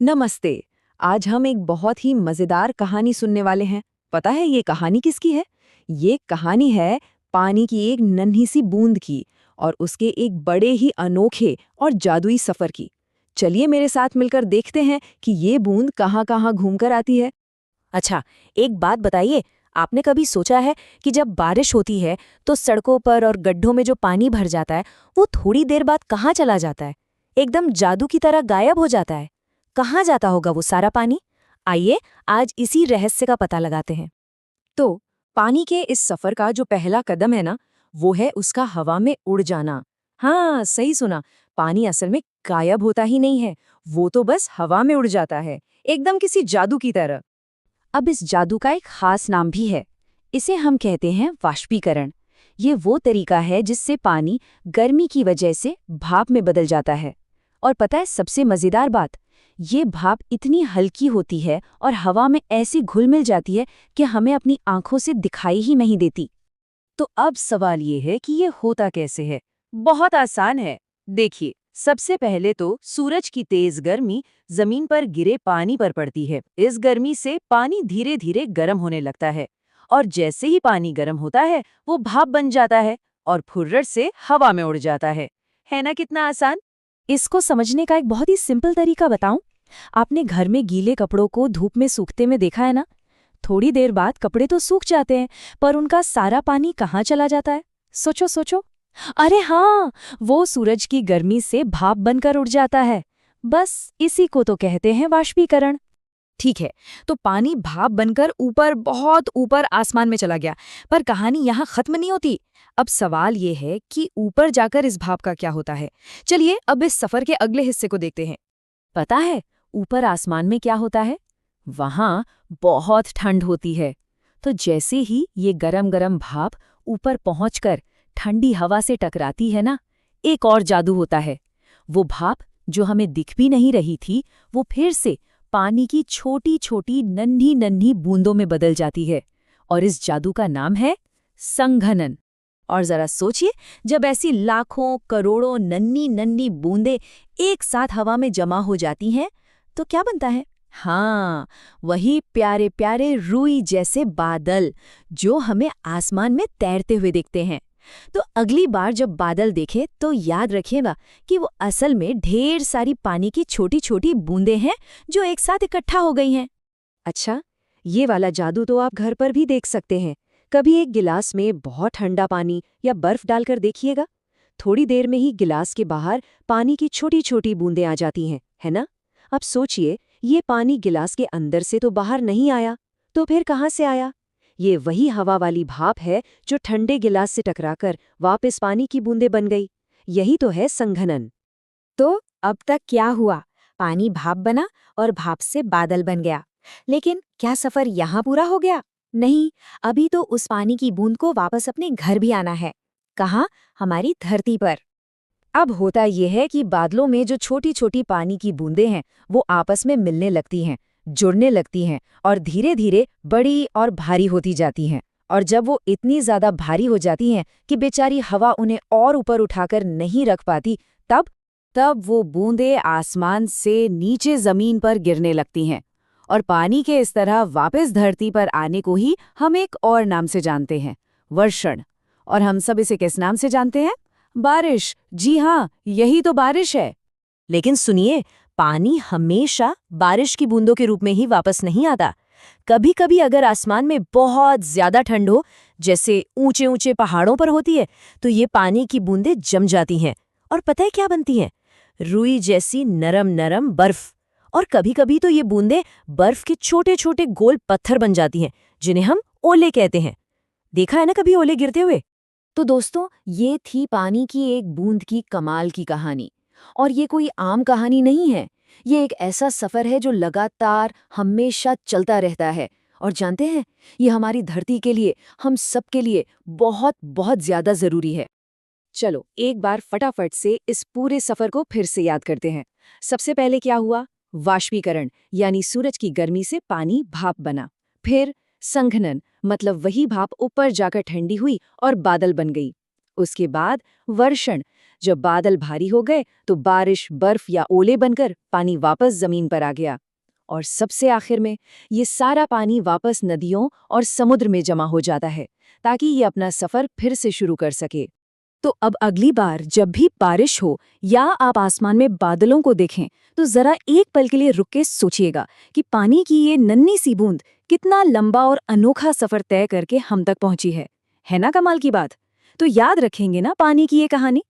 नमस्ते। आज हम एक बहुत ही मजेदार कहानी सुनने वाले हैं। पता है ये कहानी किसकी है? ये कहानी है पानी की एक नन्ही सी बूंद की और उसके एक बड़े ही अनोखे और जादुई सफर की। चलिए मेरे साथ मिलकर देखते हैं कि ये बूंद कहाँ-कहाँ घूमकर आती है। अच्छा, एक बात बताइए, आपने कभी सोचा है कि जब बारिश होती है तो सड़कों पर और गड्ढों में जो पानी भर जाता है, वो थोड़ी देर बाद कहाँ चला जाता है? एकदम जादू की तरह गायब हो जाता है। कहाँ जाता होगा वो सारा पानी? आइए, आज इसी रहस्य का पता लगाते हैं। तो पानी के इस सफर का जो पहला कदम है ना, वो है उसका हवा में उड़ जाना। हाँ, सही सुना। पानी असल में गायब होता ही नहीं है, वो तो बस हवा में उड़ जाता है, एकदम किसी जादू की तरह। अब इस जादू का एक खास नाम भी है। इसे हम कहते हैं वाष्पीकरण। ये वो तरीका है जिससे पानी गर्मी की वजह से भाप में बदल जाता है। और पता है सबसे मजेदार बात, ये भाप इतनी हल्की होती है और हवा में ऐसी घुल मिल जाती है कि हमें अपनी आंखों से दिखाई ही नहीं देती। तो अब सवाल ये है कि ये होता कैसे है? बहुत आसान है। देखिए, सबसे पहले तो सूरज की तेज गर्मी जमीन पर गिरे पानी पर पड़ती है। इस गर्मी से पानी धीरे धीरे गर्म होने लगता है और जैसे ही पानी गर्म होता है वो भाप बन जाता है और फुर्रट से हवा में उड़ जाता है ना कितना आसान? इसको समझने का एक बहुत ही सिंपल तरीका बताऊं? आपने घर में गीले कपड़ों को धूप में सूखते में देखा है ना? थोड़ी देर बाद कपड़े तो सूख जाते हैं, पर उनका सारा पानी कहाँ चला जाता है? सोचो सोचो। अरे हाँ, वो सूरज की गर्मी से भाप बनकर उड़ जाता है। बस इसी को तो कहते हैं वाष्पीकरण। ठीक है, तो पानी भाप बनकर ऊपर, बहुत ऊपर आसमान में चला गया, पर कहानी यहाँ खत्म नहीं होती। अब सवाल ये है कि ऊपर जाकर इस भाप का क्या होता है। चलिए अब इस सफर के अगले हिस्से को देखते हैं। पता है ऊपर आसमान में क्या होता है? वहां बहुत ठंड होती है। तो जैसे ही ये गरम गरम भाप ऊपर पहुंचकर ठंडी हवा से टकराती है ना, एक और जादू होता है। वो भाप जो हमें दिख भी नहीं रही थी, वो फिर से पानी की छोटी छोटी नन्ही नन्ही बूंदों में बदल जाती है। और इस जादू का नाम है संघनन। और जरा सोचिए, जब ऐसी लाखों करोड़ों नन्ही नन्ही बूंदें एक साथ हवा में जमा हो जाती हैं, तो क्या बनता है? हाँ, वही प्यारे प्यारे रुई जैसे बादल जो हमें आसमान में तैरते हुए दिखते हैं। तो अगली बार जब बादल देखे तो याद रखिएगा कि वो असल में ढेर सारी पानी की छोटी छोटी बूंदें हैं जो एक साथ इकट्ठा हो गई हैं। अच्छा, ये वाला जादू तो आप घर पर भी देख सकते हैं। कभी एक गिलास में बहुत ठंडा पानी या बर्फ डालकर देखिएगा। थोड़ी देर में ही गिलास के बाहर पानी की छोटी छोटी बूंदें आ जाती हैं, है ना? अब सोचिए, ये पानी गिलास के अंदर से तो बाहर नहीं आया, तो फिर कहाँ से आया? ये वही हवा वाली भाप है जो ठंडे गिलास से टकराकर वापस पानी की बूंदें बन गई। यही तो है संघनन। तो अब तक क्या हुआ? पानी भाप बना और भाप से बादल बन गया। लेकिन क्या सफर यहाँ पूरा हो गया? नहीं, अभी तो उस पानी की बूंद को वापस अपने घर भी आना है। कहाँ? हमारी धरती पर। अब होता यह है कि बादलों में जो छोटी छोटी पानी की बूंदें हैं, वो आपस में मिलने लगती हैं, जुड़ने लगती हैं और धीरे धीरे बड़ी और भारी होती जाती हैं। और जब वो इतनी ज्यादा भारी हो जाती हैं कि बेचारी हवा उन्हें और ऊपर उठाकर नहीं रख पाती, तब तब वो बूंदें आसमान से नीचे जमीन पर गिरने लगती हैं। और पानी के इस तरह वापस धरती पर आने को ही हम एक और नाम से जानते हैं, वर्षण। और हम सब इसे किस नाम से जानते हैं? बारिश। जी हाँ, यही तो बारिश है। लेकिन सुनिए, पानी हमेशा बारिश की बूंदों के रूप में ही वापस नहीं आता। कभी कभी अगर आसमान में बहुत ज्यादा ठंड हो, जैसे ऊंचे ऊंचे पहाड़ों पर होती है, तो ये पानी की बूंदें जम जाती हैं और पता है क्या बनती हैं? रुई जैसी नरम नरम बर्फ। और कभी कभी तो ये बूंदें बर्फ के छोटे छोटे गोल पत्थर बन जाती हैं, जिन्हें हम ओले कहते हैं। देखा है ना कभी ओले गिरते हुए? तो दोस्तों, ये थी पानी की एक बूंद की कमाल की कहानी। और ये कोई आम कहानी नहीं है। ये एक ऐसा सफर है जो लगातार हमेशा चलता रहता है। और जानते हैं, ये हमारी धरती के लिए, हम सब के लिए बहुत बहुत ज्यादा जरूरी है। चलो एक बार फटाफट से इस पूरे सफर को फिर से याद करते हैं। सबसे पहले क्या हुआ? वाष्पीकरण, यानी सूरज की गर्मी से पानी भाप बना। फिर संघनन, मतलब वही भाप ऊपर जाकर ठंडी हुई और बादल बन गई। उसके बाद वर्षण, जब बादल भारी हो गए तो बारिश, बर्फ या ओले बनकर पानी वापस जमीन पर आ गया। और सबसे आखिर में ये सारा पानी वापस नदियों और समुद्र में जमा हो जाता है, ताकि ये अपना सफर फिर से शुरू कर सके। तो अब अगली बार जब भी बारिश हो या आप आसमान में बादलों को देखें, तो जरा एक पल के लिए रुक के सोचिएगा कि पानी की ये नन्ही सी बूंद कितना लंबा और अनोखा सफर तय करके हम तक पहुंची है ना कमाल की बात। तो याद रखेंगे ना पानी की ये कहानी।